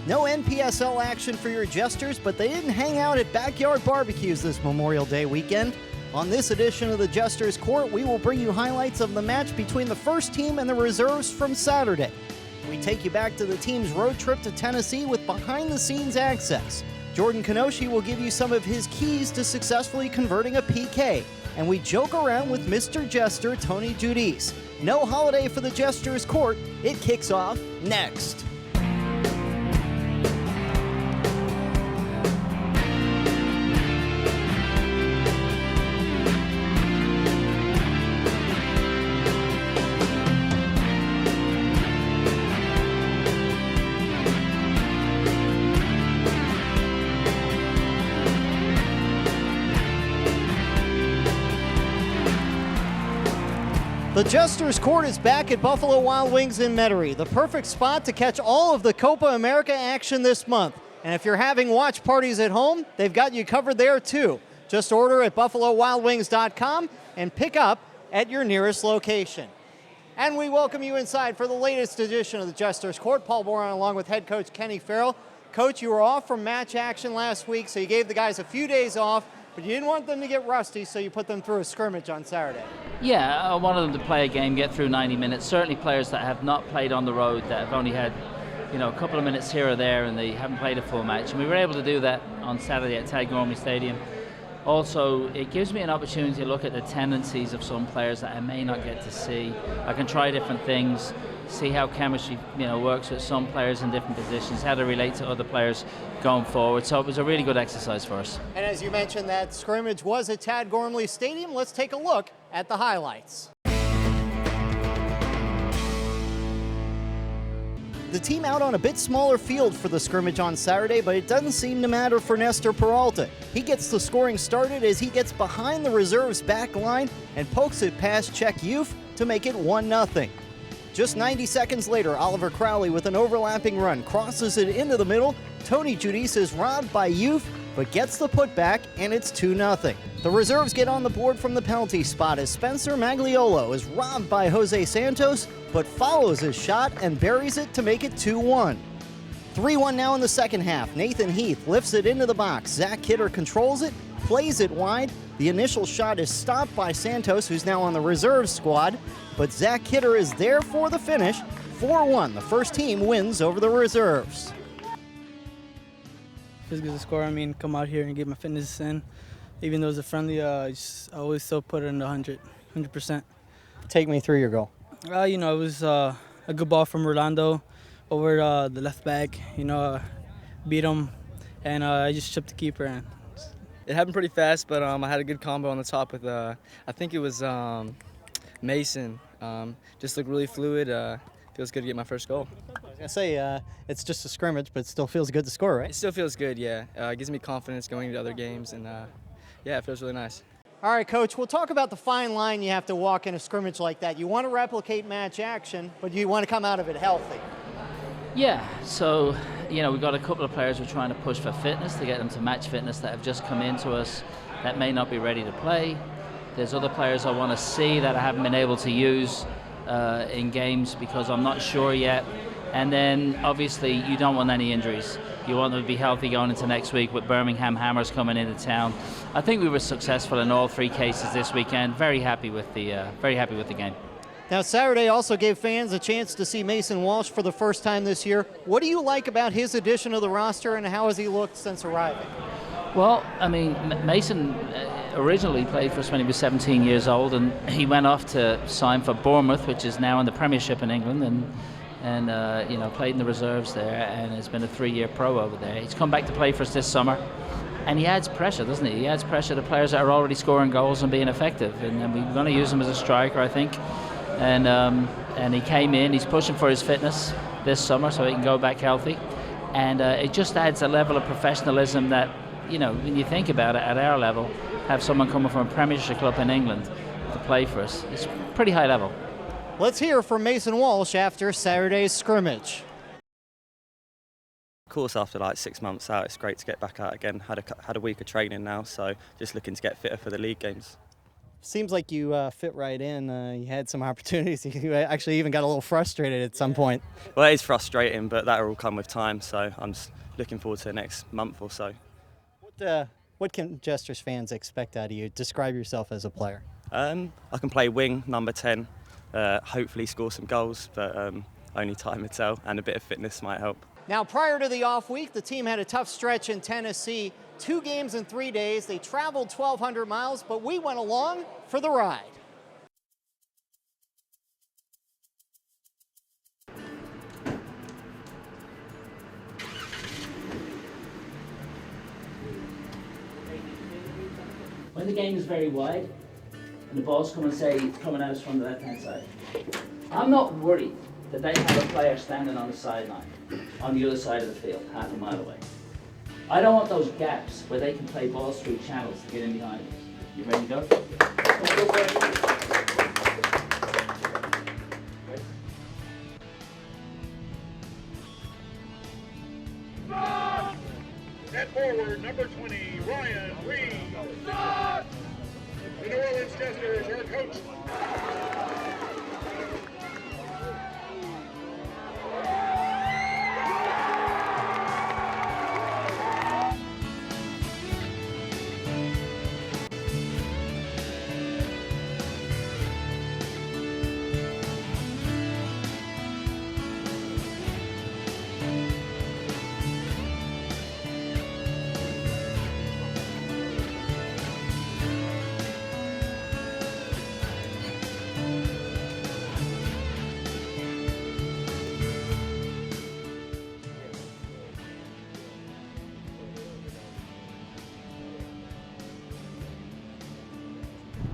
No NPSL action for your Jesters, but they didn't hang out at backyard barbecues this Memorial Day weekend. On this edition of the Jesters Court, we will bring you highlights of the match between the first team and the reserves from Saturday. We take you back to the team's road trip to Tennessee with behind-the-scenes access. Jordan Kenoshi will give you some of his keys to successfully converting a PK. And we joke around with Mr. Jester, Tony Giudice. No holiday for the Jesters Court. It kicks off next. The Jesters Court is back at Buffalo Wild Wings in Metairie, the perfect spot to catch all of the Copa America action this month. And if you're having watch parties at home, they've got you covered there too. Just order at buffalowildwings.com and pick up at your nearest location. And we welcome you inside for the latest edition of the Jesters Court. Paul Boron along with head coach Kenny Farrell. Coach, you were off from match action last week, so you gave the guys a few days off, but you didn't want them to get rusty, so you put them through a scrimmage on Saturday. Yeah, I wanted them to play a game, get through 90 minutes. Certainly players that have not played on the road, that have only had, a couple of minutes here or there, and they haven't played a full match. And we were able to do that on Saturday at Tad Gormley Stadium. Also, it gives me an opportunity to look at the tendencies of some players that I may not get to see. I can try different things, see how chemistry, works with some players in different positions, how to relate to other players going forward. So it was a really good exercise for us. And as you mentioned, that scrimmage was at Tad Gormley Stadium. Let's take a look at the highlights. The team out on a bit smaller field for the scrimmage on Saturday, but it doesn't seem to matter for Nestor Peralta. He gets the scoring started as he gets behind the reserves back line and pokes it past Czech Youth to make it 1-0. Just 90 seconds later, Oliver Crowley with an overlapping run crosses it into the middle. Tony Giudice is robbed by Youth, but gets the putback, and it's 2-0. The reserves get on the board from the penalty spot as Spencer Magliolo is robbed by Jose Santos, but follows his shot and buries it to make it 2-1. 3-1 now in the second half. Nathan Heath lifts it into the box. Zach Kidder controls it, plays it wide. The initial shot is stopped by Santos, who's now on the reserve squad, but Zach Kidder is there for the finish. 4-1, the first team wins over the reserves. Feels good to score. Come out here and get my fitness in. Even though it's a friendly, I always still put it in the 100%. Take me through your goal. It was a good ball from Rolando over the left back. Beat him, and I just chipped the keeper in. It happened pretty fast, but I had a good combo on the top with, I think it was Mason. Just looked really fluid. Feels good to get my first goal. I was going to say, it's just a scrimmage, but it still feels good to score, right? It still feels good, yeah. It gives me confidence going into other games, and yeah, it feels really nice. All right, Coach, we'll talk about the fine line you have to walk in a scrimmage like that. You want to replicate match action, but you want to come out of it healthy. Yeah, so, we've got a couple of players we're trying to push for fitness to get them to match fitness that have just come into us that may not be ready to play. There's other players I want to see that I haven't been able to use in games because I'm not sure yet. And then, obviously, you don't want any injuries. You want them to be healthy going into next week with Birmingham Hammers coming into town. I think we were successful in all three cases this weekend. Very happy with the game. Now, Saturday also gave fans a chance to see Mason Walsh for the first time this year. What do you like about his addition to the roster, and how has he looked since arriving? Well, Mason originally played for us when he was 17 years old, and he went off to sign for Bournemouth, which is now in the Premiership in England, and played in the reserves there, and has been a 3-year pro over there. He's come back to play for us this summer, and he adds pressure, doesn't he? He adds pressure to players that are already scoring goals and being effective, and we're going to use him as a striker, I think. And he came in. He's pushing for his fitness this summer so he can go back healthy, and it just adds a level of professionalism that, when you think about it, at our level, have someone coming from a Premiership club in England to play for us, it's pretty high level. Let's hear from Mason Walsh after Saturday's scrimmage. Of course, after like 6 months out, it's great to get back out again. Had a week of training now, so just looking to get fitter for the league games. Seems like you fit right in. You had some opportunities. You actually even got a little frustrated at some point. Well, it is frustrating, but that will come with time. So I'm just looking forward to the next month or so. What can Jesters fans expect out of you? Describe yourself as a player. I can play wing, number 10. Hopefully score some goals, but only time will tell, and a bit of fitness might help. Now, prior to the off week, the team had a tough stretch in Tennessee. 2 games in 3 days. They traveled 1,200 miles, but we went along for the ride. When the game is very wide and the ball's coming at us from the left-hand side, I'm not worried that they have a player standing on the sideline, on the other side of the field, half a mile away. I don't want those gaps where they can play balls through channels to get in behind us. You ready to go? At forward, number 20, Ryan Reed. The New Orleans Jesters, our coach.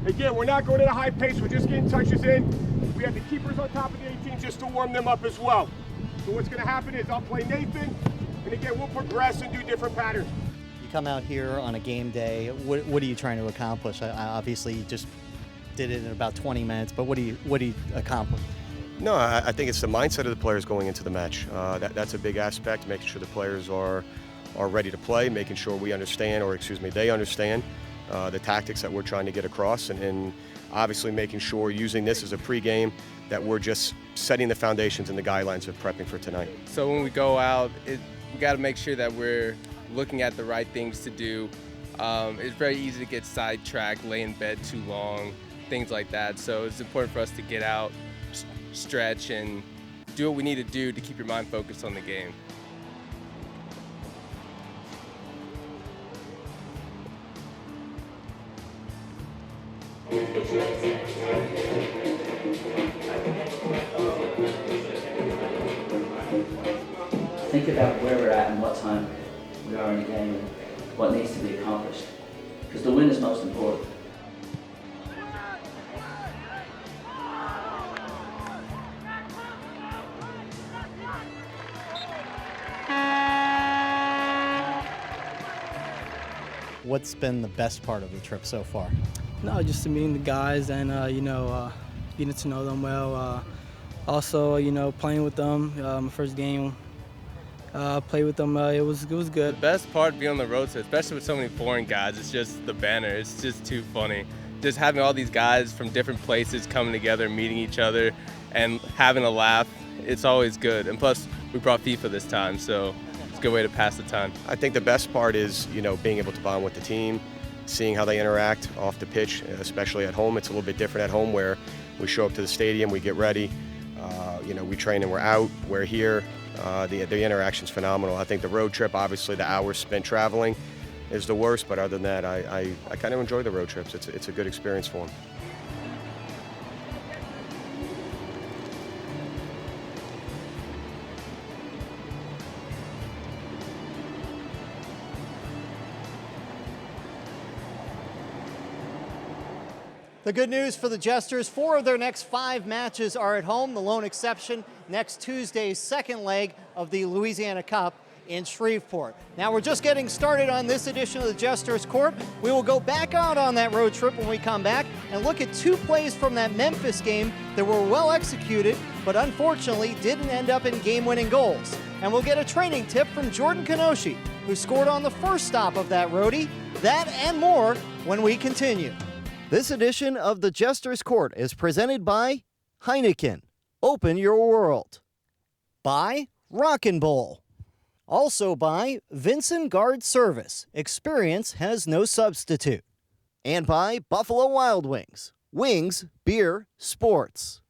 Again, we're not going at a high pace. We're just getting touches in. We have the keepers on top of the 18 just to warm them up as well. So what's going to happen is I'll play Nathan, and again, we'll progress and do different patterns. You come out here on a game day. What are you trying to accomplish? Obviously, you just did it in about 20 minutes, but what do you accomplish? No, I think it's the mindset of the players going into the match. That's a big aspect, making sure the players are ready to play, making sure we understand, or excuse me, they understand the tactics that we're trying to get across, and obviously making sure, using this as a pregame, that we're just setting the foundations and the guidelines of prepping for tonight. So when we go out, we got to make sure that we're looking at the right things to do. It's very easy to get sidetracked, lay in bed too long, things like that. So it's important for us to get out, stretch, and do what we need to do to keep your mind focused on the game. Think about where we're at and what time we are in the game and what needs to be accomplished. Because the win is most important. What's been the best part of the trip so far? No, just meeting the guys and getting to know them well. Also, playing with them. My first game, played with them. It was good. The best part being on the road, especially with so many foreign guys, it's just the banner. It's just too funny. Just having all these guys from different places coming together, meeting each other, and having a laugh. It's always good. And plus, we brought FIFA this time, so it's a good way to pass the time. I think the best part is, being able to bond with the team, seeing how they interact off the pitch, especially at home. It's a little bit different at home where we show up to the stadium, we get ready, we train and we're out, we're here. The interaction's phenomenal. I think the road trip, obviously the hours spent traveling is the worst, but other than that, I kind of enjoy the road trips. It's a good experience for them. The good news for the Jesters, 4 of their next 5 matches are at home. The lone exception next Tuesday's second leg of the Louisiana Cup in Shreveport. Now we're just getting started on this edition of the Jesters Court. We will go back out on that road trip when we come back and look at 2 plays from that Memphis game that were well executed, but unfortunately didn't end up in game-winning goals. And we'll get a training tip from Jordan Kenoshi, who scored on the first stop of that roadie. That and more when we continue. This edition of the Jesters Court is presented by Heineken. Open your world. By Rockin' Bowl. Also by Vincent Guard Service. Experience has no substitute. And by Buffalo Wild Wings. Wings, beer, sports.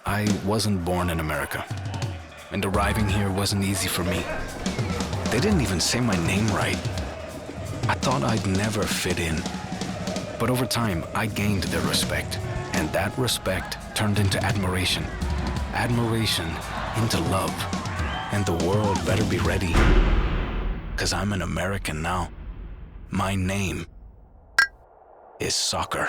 I wasn't born in America, and arriving here wasn't easy for me. They didn't even say my name right. I thought I'd never fit in. But over time, I gained their respect, and that respect turned into admiration. Admiration into love. And the world better be ready, 'cause I'm an American now. My name is soccer.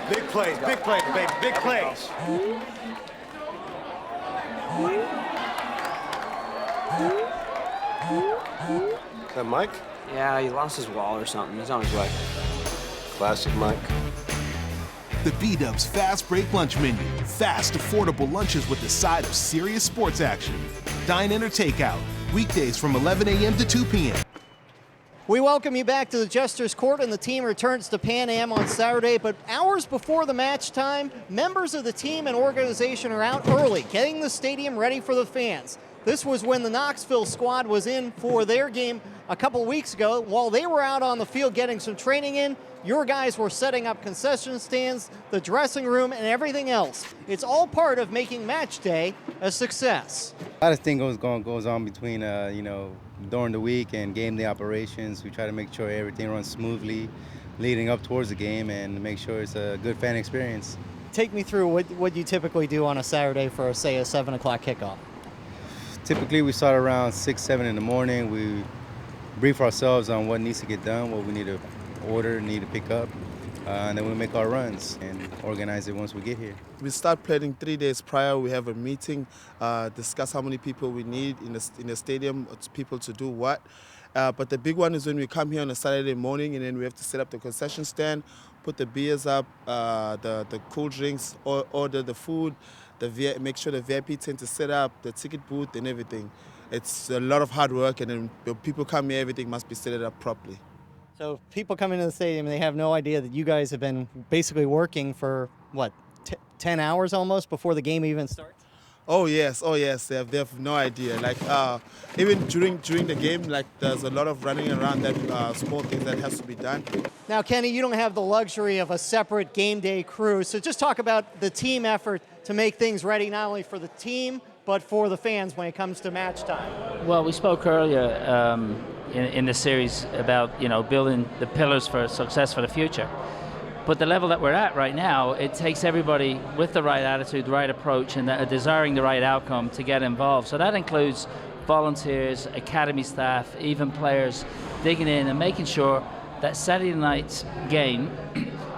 Big plays, baby, big plays. Is that Mike? Yeah, he lost his wall or something. He's on his way. Classic Mike. The B-Dubs Fast Break Lunch Menu. Fast, affordable lunches with a side of serious sports action. Dine in or take out. Weekdays from 11 a.m. to 2 p.m. We welcome you back to the Jesters Court, and the team returns to Pan Am on Saturday. But hours before the match time, members of the team and organization are out early, getting the stadium ready for the fans. This was when the Knoxville squad was in for their game a couple weeks ago. While they were out on the field getting some training in, your guys were setting up concession stands, the dressing room, and everything else. It's all part of making match day a success. A lot of things goes on between, during the week and game day operations. We try to make sure everything runs smoothly leading up towards the game and make sure it's a good fan experience. Take me through what you typically do on a Saturday for, say, a 7 o'clock kickoff. Typically, we start around 6, 7 in the morning. We brief ourselves on what needs to get done, what we need to order, need to pick up, and then we make our runs and organize it once we get here. We start planning 3 days prior. We have a meeting, discuss how many people we need in the stadium, people to do what. But the big one is when we come here on a Saturday morning, and then we have to set up the concession stand, put the beers up, the cool drinks, order the food, make sure the VIP tent is set up, the ticket booth and everything. It's a lot of hard work, and then when people come here, everything must be set up properly. So people come into the stadium and they have no idea that you guys have been basically working for, 10 hours almost before the game even starts? Oh yes, they have no idea. Like even during the game, like there's a lot of running around that small things that has to be done. Now, Kenny, you don't have the luxury of a separate game day crew, so just talk about the team effort to make things ready not only for the team but for the fans when it comes to match time. Well, we spoke earlier in the series about building the pillars for success for the future. But the level that we're at right now, it takes everybody with the right attitude, the right approach, and desiring the right outcome to get involved. So that includes volunteers, academy staff, even players digging in and making sure that Saturday night's game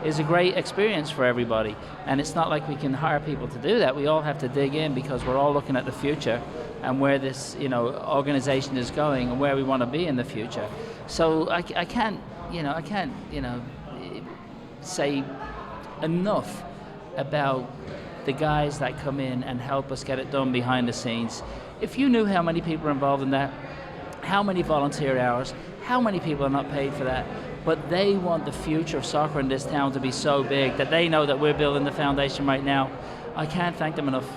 is a great experience for everybody. And it's not like we can hire people to do that. We all have to dig in because we're all looking at the future and where this organization is going and where we want to be in the future. So I can't say enough about the guys that come in and help us get it done behind the scenes. If you knew how many people are involved in that, how many volunteer hours, how many people are not paid for that, but they want the future of soccer in this town to be so big that they know that we're building the foundation right now. I can't thank them enough.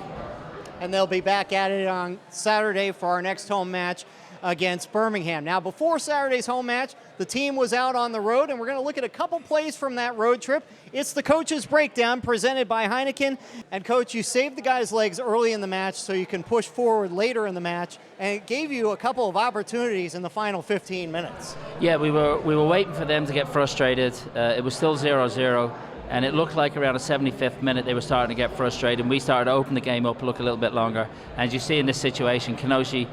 And they'll be back at it on Saturday for our next home match against Birmingham. Now, before Saturday's home match, the team was out on the road, and we're going to look at a couple plays from that road trip. It's the Coach's Breakdown presented by Heineken. And, Coach, you saved the guys' legs early in the match so you can push forward later in the match, and it gave you a couple of opportunities in the final 15 minutes. Yeah, we were waiting for them to get frustrated. It was still 0-0. And it looked like around the 75th minute they were starting to get frustrated, and we started to open the game up, look a little bit longer. And as you see in this situation, Kenoshi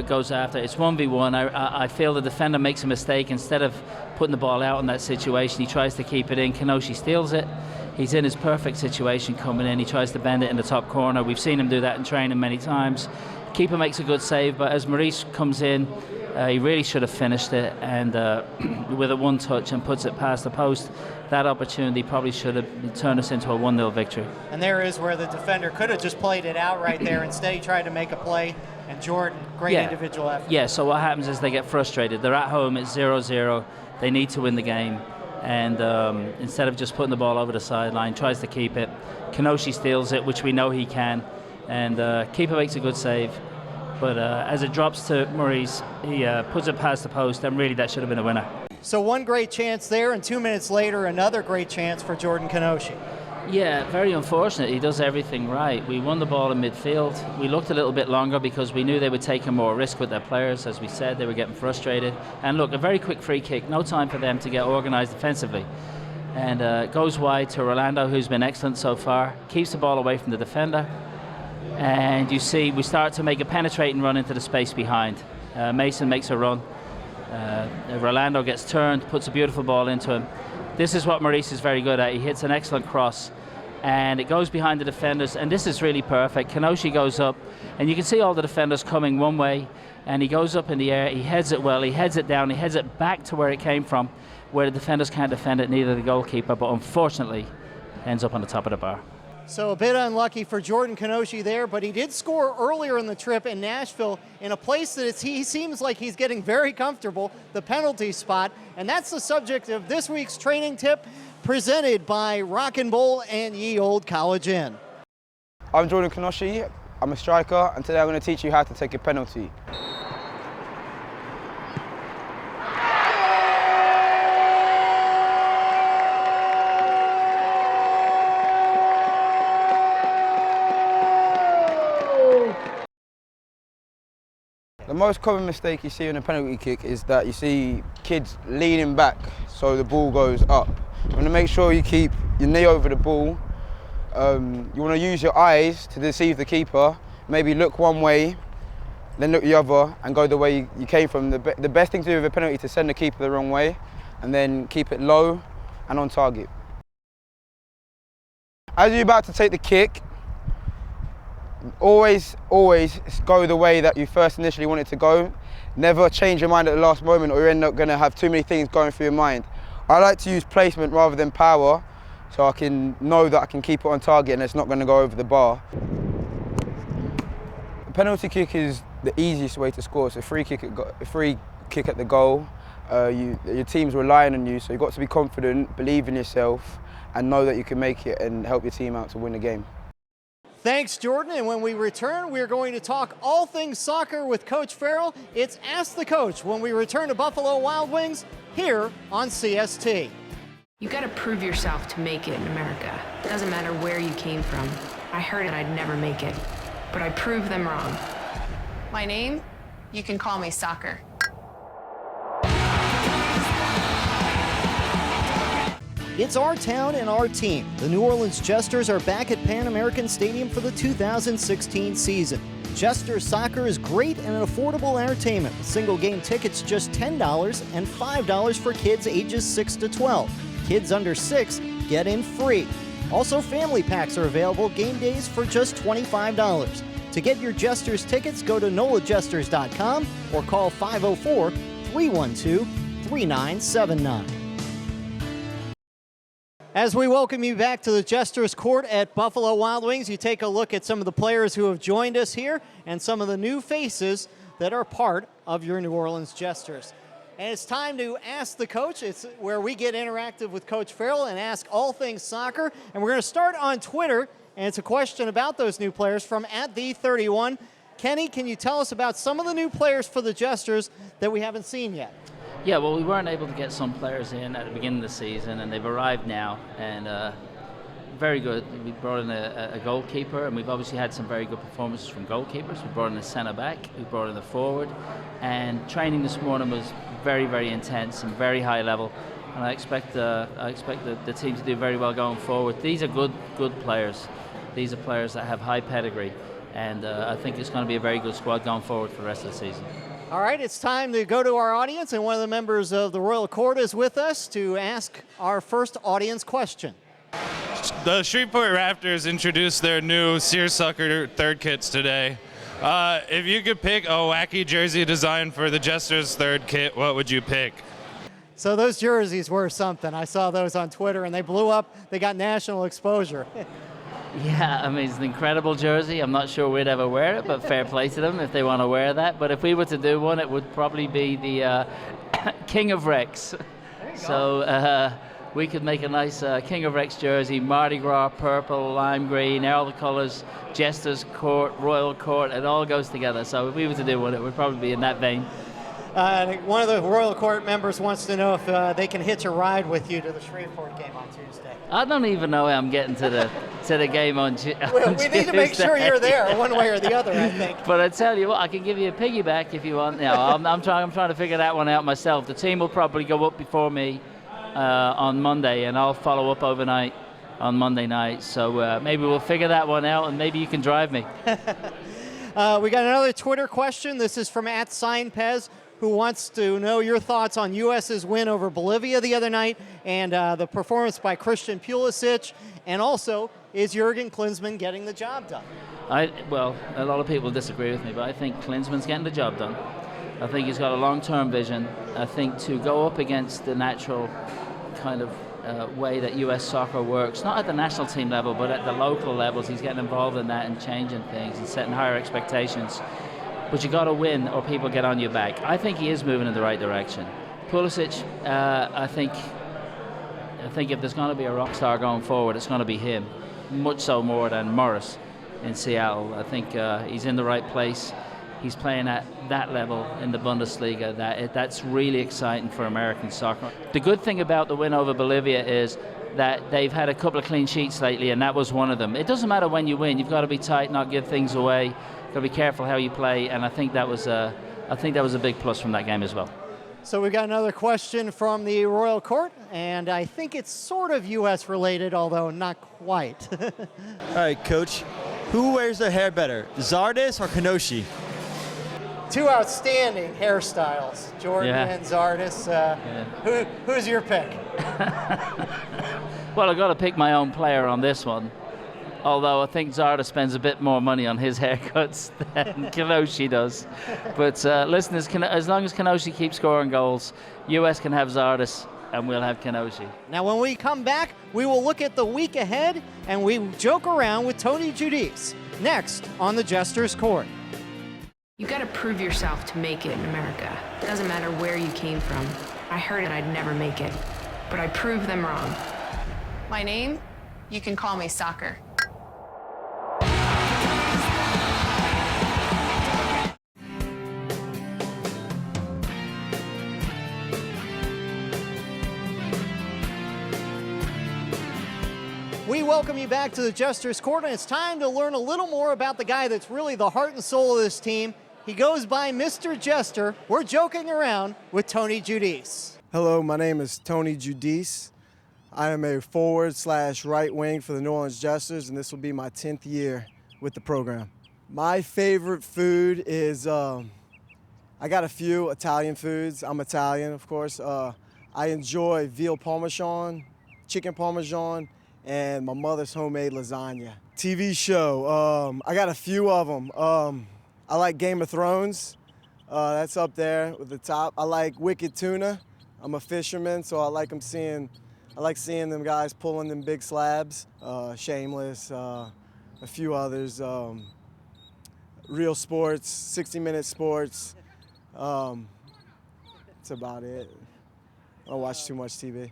goes after. It's 1v1. I feel the defender makes a mistake. Instead of putting the ball out in that situation, he tries to keep it in. Kenoshi steals it. He's in his perfect situation coming in. He tries to bend it in the top corner. We've seen him do that in training many times. Keeper makes a good save, but as Maurice comes in, he really should have finished it, and with a one touch and puts it past the post. That opportunity probably should have turned us into a 1-0 victory. And there is where the defender could have just played it out right there. Instead, he tried to make a play, and Jordan, great individual effort. Yeah, so what happens is they get frustrated. They're at home, it's 0-0. They need to win the game. And instead of just putting the ball over the sideline, tries to keep it. Kenoshi steals it, which we know he can. And keeper makes a good save. But as it drops to Maurice, he puts it past the post, and really that should have been a winner. So one great chance there, and 2 minutes later, another great chance for Jordan Kenoshi. Yeah, very unfortunate. He does everything right. We won the ball in midfield. We looked a little bit longer because we knew they were taking more risk with their players. As we said, they were getting frustrated. And look, a very quick free kick. No time for them to get organised defensively. And goes wide to Rolando, who's been excellent so far. Keeps the ball away from the defender. And you see we start to make a penetrating run into the space behind. Mason makes a run. Rolando gets turned, puts a beautiful ball into him. This is what Maurice is very good at. He hits an excellent cross, and it goes behind the defenders, and this is really perfect. Kenoshi goes up, and you can see all the defenders coming one way, and he goes up in the air, he heads it well, he heads it down, he heads it back to where it came from, where the defenders can't defend it, neither the goalkeeper, but unfortunately ends up on the top of the bar. So a bit unlucky for Jordan Kenoshi there, but he did score earlier in the trip in Nashville in a place that he seems like he's getting very comfortable, the penalty spot. And that's the subject of this week's training tip presented by Rock and Bowl and Ye Old College Inn. I'm Jordan Kenoshi, I'm a striker, and today I'm going to teach you how to take a penalty. The most common mistake you see in a penalty kick is that you see kids leaning back so the ball goes up. You want to make sure you keep your knee over the ball. You want to use your eyes to deceive the keeper. Maybe look one way, then look the other, and go the way you came from. The best thing to do with a penalty is to send the keeper the wrong way, and then keep it low and on target. As you're about to take the kick, always go the way that you first initially want it to go. Never change your mind at the last moment, or you're going to have too many things going through your mind. I like to use placement rather than power, so I can know that I can keep it on target and it's not going to go over the bar. A penalty kick is the easiest way to score. It's a free kick at the goal. Your team's relying on you, so you've got to be confident, believe in yourself, and know that you can make it and help your team out to win the game. Thanks, Jordan. And when we return, we're going to talk all things soccer with Coach Farrell. It's Ask the Coach when we return to Buffalo Wild Wings here on CST. You got to prove yourself to make it in America. It doesn't matter where you came from. I heard it, I'd never make it, but I proved them wrong. My name? You can call me Soccer. It's our town and our team. The New Orleans Jesters are back at Pan American Stadium for the 2016 season. Jesters soccer is great and an affordable entertainment. Single game tickets just $10 and $5 for kids ages 6 to 12. Kids under 6 get in free. Also, family packs are available game days for just $25. To get your Jesters tickets, go to nolajesters.com or call 504-312-3979. As we welcome you back to the Jesters Court at Buffalo Wild Wings, you take a look at some of the players who have joined us here and some of the new faces that are part of your New Orleans Jesters. And it's time to Ask the Coach. It's where we get interactive with Coach Farrell and ask all things soccer. And we're going to start on Twitter, and it's a question about those new players from @the31. Kenny, can you tell us about some of the new players for the Jesters that we haven't seen yet? Yeah, well, we weren't able to get some players in at the beginning of the season, and they've arrived now, and very good. We brought in a goalkeeper, and we've obviously had some very good performances from goalkeepers. We brought in a centre-back, we brought in a forward, and training this morning was very, very intense and very high level, and I expect the team to do very well going forward. These are good players. These are players that have high pedigree, and I think it's going to be a very good squad going forward for the rest of the season. All right, it's time to go to our audience, and one of the members of the Royal Court is with us to ask our first audience question. The Shreveport Raptors introduced their new seersucker third kits today. If you could pick a wacky jersey design for the Jesters' third kit, what would you pick? So those jerseys were something. I saw those on Twitter, and they blew up. They got national exposure. Yeah, I mean, it's an incredible jersey. I'm not sure we'd ever wear it, but fair play to them if they want to wear that. But if we were to do one, it would probably be the King of Rex. So we could make a nice King of Rex jersey, Mardi Gras, purple, lime green, all the colors, Jesters Court, Royal Court, it all goes together. So if we were to do one, it would probably be in that vein. One of the Royal Court members wants to know if they can hitch a ride with you to the Shreveport game on Tuesday. I don't even know how I'm getting to the game on Tuesday. We need to make sure you're there, one way or the other, I think. But I tell you what, I can give you a piggyback if you want. No, I'm trying to figure that one out myself. The team will probably go up before me on Monday, and I'll follow up overnight on Monday night. So maybe we'll figure that one out, and maybe you can drive me. We got another Twitter question. This is from @SignPez, who wants to know your thoughts on U.S.'s win over Bolivia the other night and the performance by Christian Pulisic, and also, is Jurgen Klinsmann getting the job done? Well, a lot of people disagree with me, but I think Klinsmann's getting the job done. I think he's got a long-term vision. I think to go up against the natural kind of way that U.S. soccer works, not at the national team level, but at the local levels, he's getting involved in that and changing things and setting higher expectations. But you got to win, or people get on your back. I think he is moving in the right direction. Pulisic, I think if there's going to be a rock star going forward, it's going to be him, much so more than Morris in Seattle. I think he's in the right place. He's playing at that level in the Bundesliga. That's really exciting for American soccer. The good thing about the win over Bolivia is that they've had a couple of clean sheets lately, and that was one of them. It doesn't matter when you win. You've got to be tight, not give things away. Got to be careful how you play, and I think that was a big plus from that game as well. So we've got another question from the Royal Court, and I think it's sort of U.S. related, although not quite. All right, Coach. Who wears their hair better, Zardes or Kenoshi? Two outstanding hairstyles, Jordan and Zardes. Who's your pick? Well, I've got to pick my own player on this one. Although I think Zardes spends a bit more money on his haircuts than Kenoshi does. But listen, as long as Kenoshi keeps scoring goals, US can have Zardes and we'll have Kenoshi. Now when we come back, we will look at the week ahead and we joke around with Tony Giudice. Next on the Jesters Court. You gotta prove yourself to make it in America. Doesn't matter where you came from. I heard that I'd never make it, but I proved them wrong. My name? You can call me Soccer. We welcome you back to the Jesters Court, and it's time to learn a little more about the guy that's really the heart and soul of this team. He goes by Mr. Jester. We're joking around with Tony Giudice. Hello, my name is Tony Giudice. I am a forward/right wing for the New Orleans Jesters, and this will be my 10th year with the program. My favorite food is, I got a few Italian foods. I'm Italian, of course. I enjoy veal parmesan, chicken parmesan, and my mother's homemade lasagna. TV show, I got a few of them. I like Game of Thrones. That's up there with the top. I like Wicked Tuna. I'm a fisherman, so I like seeing them guys pulling them big slabs. Shameless, a few others. Real Sports, 60-Minute Sports. That's about it. I don't watch too much TV.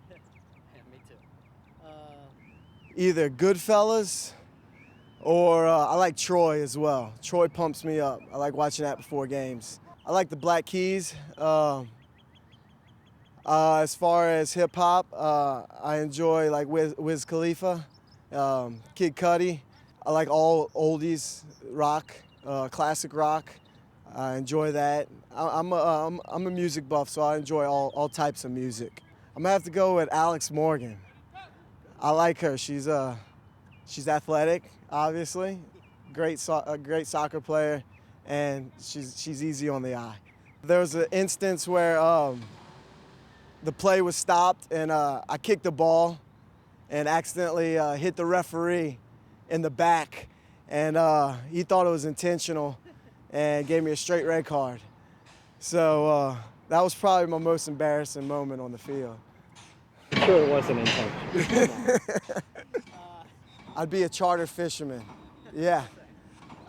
Either Goodfellas or I like Troy as well. Troy pumps me up. I like watching that before games. I like the Black Keys. As far as hip hop, I enjoy like Wiz Khalifa, Kid Cudi. I like all oldies rock, classic rock. I enjoy that. I'm a music buff, so I enjoy all types of music. I'm gonna have to go with Alex Morgan. I like her. She's athletic, obviously, a great soccer player, and she's easy on the eye. There was an instance where the play was stopped, and I kicked the ball and accidentally hit the referee in the back, and he thought it was intentional, and gave me a straight red card. So that was probably my most embarrassing moment on the field. I'm sure it wasn't intentional. I'd be a charter fisherman. Yeah.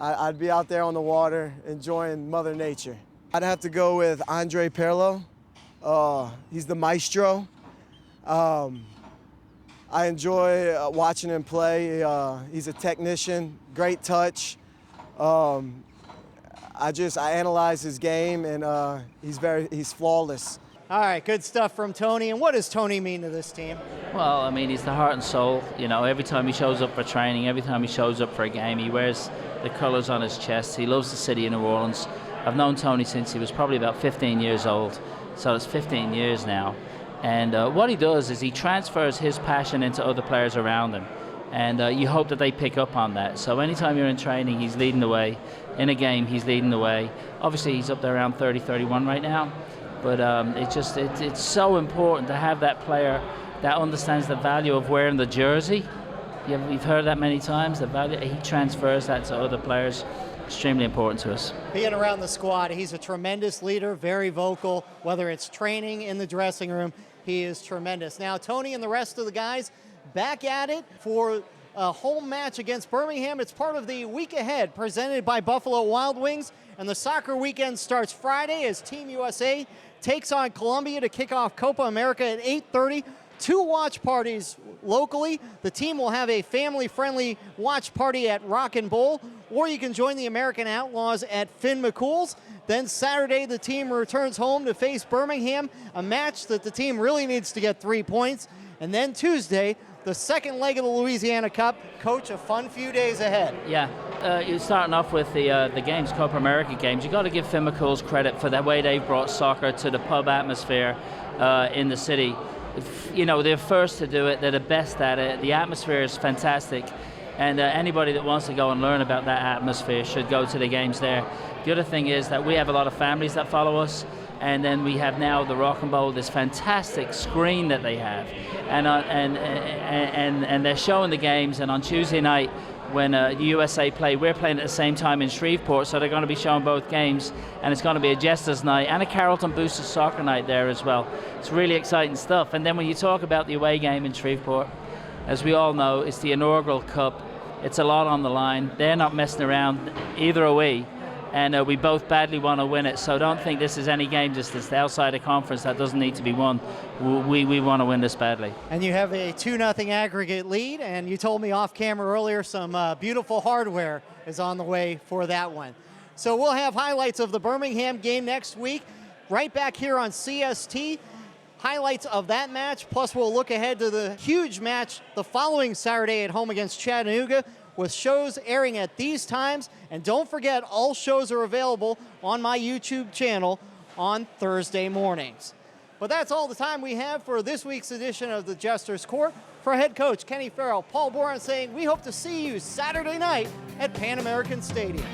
I'd be out there on the water enjoying Mother Nature. I'd have to go with Andre Perlo. He's the maestro. I enjoy watching him play. He's a technician, great touch. I analyze his game, and he's flawless. All right, good stuff from Tony. And what does Tony mean to this team? Well, I mean, he's the heart and soul. You know, every time he shows up for training, every time he shows up for a game, he wears the colors on his chest. He loves the city of New Orleans. I've known Tony since he was probably about 15 years old, so it's 15 years now. And what he does is he transfers his passion into other players around him. And you hope that they pick up on that. So anytime you're in training, he's leading the way. In a game, he's leading the way. Obviously, he's up there around 30, 31 right now. But it's so important to have that player that understands the value of wearing the jersey. You've heard that many times. The value, he transfers that to other players. Extremely important to us. Being around the squad, he's a tremendous leader, very vocal. Whether it's training in the dressing room, he is tremendous. Now, Tony and the rest of the guys back at it for a home match against Birmingham. It's part of the week ahead presented by Buffalo Wild Wings. And the soccer weekend starts Friday as Team USA takes on Colombia to kick off Copa America at 8:30. 2 watch parties locally. The team will have a family-friendly watch party at Rock and Bowl, or you can join the American Outlaws at Finn McCool's. Then Saturday, the team returns home to face Birmingham, a match that the team really needs to get 3 points. And then Tuesday, the second leg of the Louisiana Cup. Coach, a fun few days ahead. Yeah, you're starting off with the games, Copa America games. You got to give Finn McCool's credit for the way they've brought soccer to the pub atmosphere in the city. You know, they're first to do it. They're the best at it. The atmosphere is fantastic. And anybody that wants to go and learn about that atmosphere should go to the games there. The other thing is that we have a lot of families that follow us. And then we have now the Rock and Bowl, this fantastic screen that they have. And they're showing the games. And on Tuesday night, when the USA play, we're playing at the same time in Shreveport, so they're going to be showing both games, and it's going to be a Jesters night and a Carrollton Boosters soccer night there as well. It's really exciting stuff. And then when you talk about the away game in Shreveport, as we all know, it's the inaugural cup. It's a lot on the line. They're not messing around, either are we. And we both badly want to win it, so don't think this is any game just this outside a conference that doesn't need to be won. We want to win this badly. And you have a 2-0 aggregate lead, and you told me off camera earlier some beautiful hardware is on the way for that one. So we'll have highlights of the Birmingham game next week, right back here on CST. Highlights of that match, plus we'll look ahead to the huge match the following Saturday at home against Chattanooga, with shows airing at these times. And don't forget, all shows are available on my YouTube channel on Thursday mornings. But that's all the time we have for this week's edition of the Jesters Court. For head coach Kenny Farrell, Paul Boren saying we hope to see you Saturday night at Pan American Stadium.